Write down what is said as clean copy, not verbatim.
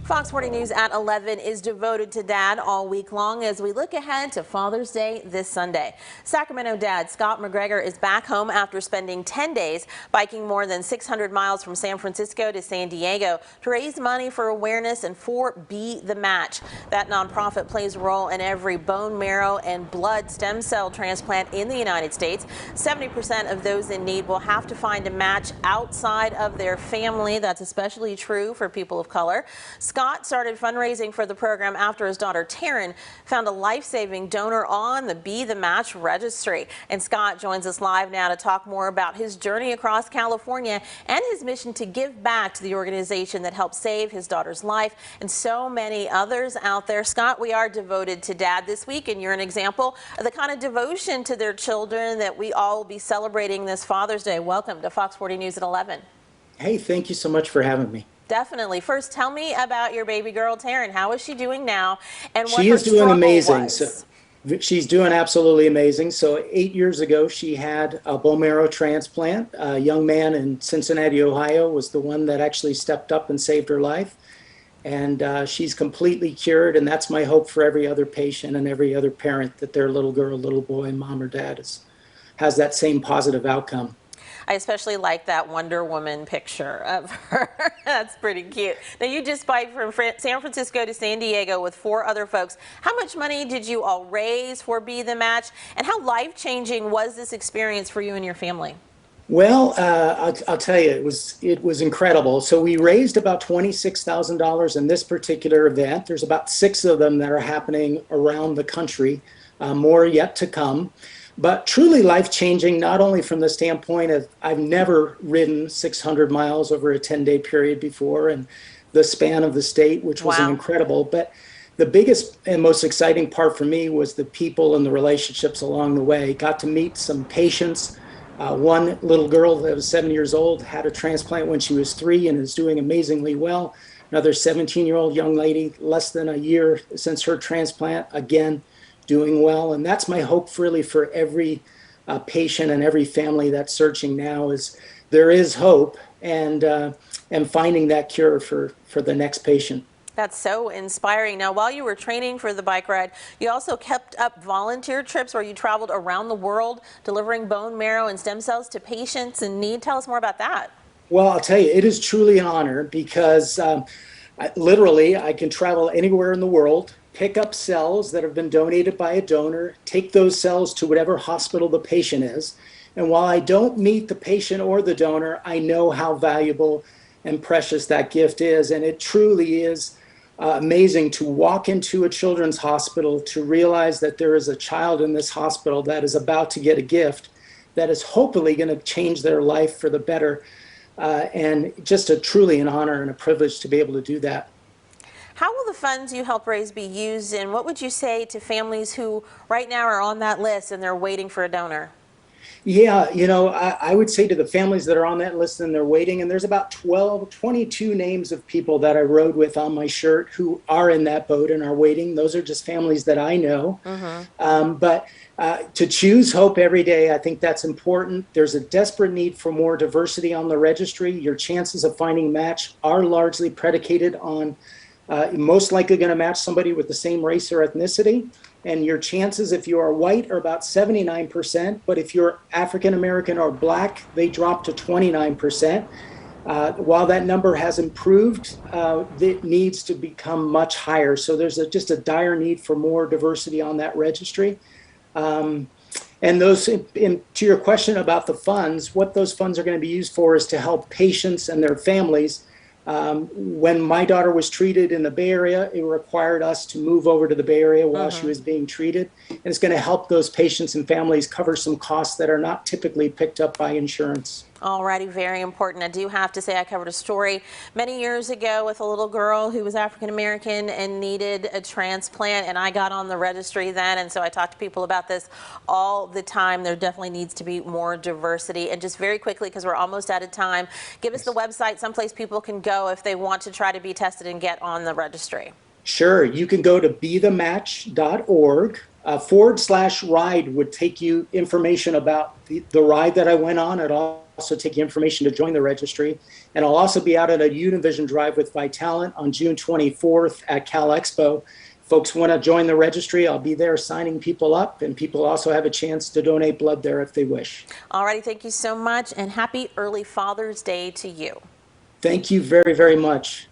Fox 40 News at 11 is devoted to Dad all week long as we look ahead to Father's Day this Sunday. Sacramento dad Scott McGregor is back home after spending 10 days biking more than 600 miles from San Francisco to San Diego to raise money for awareness and for Be the Match. That nonprofit plays a role in every bone marrow and blood stem cell transplant in the United States. 70% of those in need will have to find a match outside of their family. That's especially true for people of color. Scott started fundraising for the program after his daughter Taryn found a life-saving donor on the Be the Match registry. And Scott joins us live now to talk more about his journey across California and his mission to give back to the organization that helped save his daughter's life and so many others out there. Scott, we are devoted to Dad this week, and you're an example of the kind of devotion to their children that we all will be celebrating this Father's Day. Welcome to Fox 40 News at 11. Hey, thank you so much for having me. Definitely. First, tell me about your baby girl, Taryn. How is she doing now? And what She her is doing struggle amazing. was? So she's doing absolutely amazing. So 8 years ago, she had a bone marrow transplant. A young man in Cincinnati, Ohio, was the one that actually stepped up and saved her life. And she's completely cured. And that's my hope for every other patient and every other parent, that their little girl, little boy, mom or dad has that same positive outcome. I especially like that Wonder Woman picture of her. That's pretty cute. Now, you just biked from San Francisco to San Diego with 4 other folks. How much money did you all raise for Be the Match? And how life-changing was this experience for you and your family? Well, I'll tell you, it was incredible. So we raised about $26,000 in this particular event. There's about 6 of them that are happening around the country, more yet to come. But truly life-changing, not only from the standpoint of I've never ridden 600 miles over a 10-day period before, and the span of the state, which was incredible. But the biggest and most exciting part for me was the people and the relationships along the way. Got to meet some patients. One little girl that was 7 years old had a transplant when she was 3 and is doing amazingly well. Another 17-year-old young lady, less than a year since her transplant, again, doing well. And that's my hope really for every patient and every family that's searching now, is there is hope, and finding that cure for the next patient. That's so inspiring. Now, while you were training for the bike ride, you also kept up volunteer trips where you traveled around the world delivering bone marrow and stem cells to patients in need. Tell us more about that. Well, I'll tell you, it is truly an honor, because literally I can travel anywhere in the world, pick up cells that have been donated by a donor, take those cells to whatever hospital the patient is. And while I don't meet the patient or the donor, I know how valuable and precious that gift is. And it truly is amazing to walk into a children's hospital, to realize that there is a child in this hospital that is about to get a gift that is hopefully going to change their life for the better. And just truly an honor and a privilege to be able to do that. How will the funds you help raise be used, and what would you say to families who right now are on that list and they're waiting for a donor? Yeah, I would say to the families that are on that list and they're waiting, and there's about 22 names of people that I rode with on my shirt who are in that boat and are waiting. Those are just families that I know. But to choose hope every day, I think that's important. There's a desperate need for more diversity on the registry. Your chances of finding a match are largely predicated on most likely going to match somebody with the same race or ethnicity. And your chances, if you are white, are about 79%. But if you're African American or Black, they drop to 29%. While that number has improved, it needs to become much higher. So there's just a dire need for more diversity on that registry. And to your question about the funds, what those funds are going to be used for is to help patients and their families. When my daughter was treated in the Bay Area, it required us to move over to the Bay Area while she was being treated. And it's going to help those patients and families cover some costs that are not typically picked up by insurance. Alrighty, very important. I do have to say I covered a story many years ago with a little girl who was African American and needed a transplant, and I got on the registry then, and so I talk to people about this all the time. There definitely needs to be more diversity. And just very quickly, because we're almost out of time, give us the website, someplace people can go if they want to try to be tested and get on the registry. Sure, you can go to bethematch.org. /ride would take you information about the ride that I went on. It'll also take you information to join the registry. And I'll also be out at a Univision Drive with Vitalant on June 24th at Cal Expo. Folks want to join the registry, I'll be there signing people up, and people also have a chance to donate blood there if they wish. All righty, thank you so much, and happy early Father's Day to you. Thank you very, very much.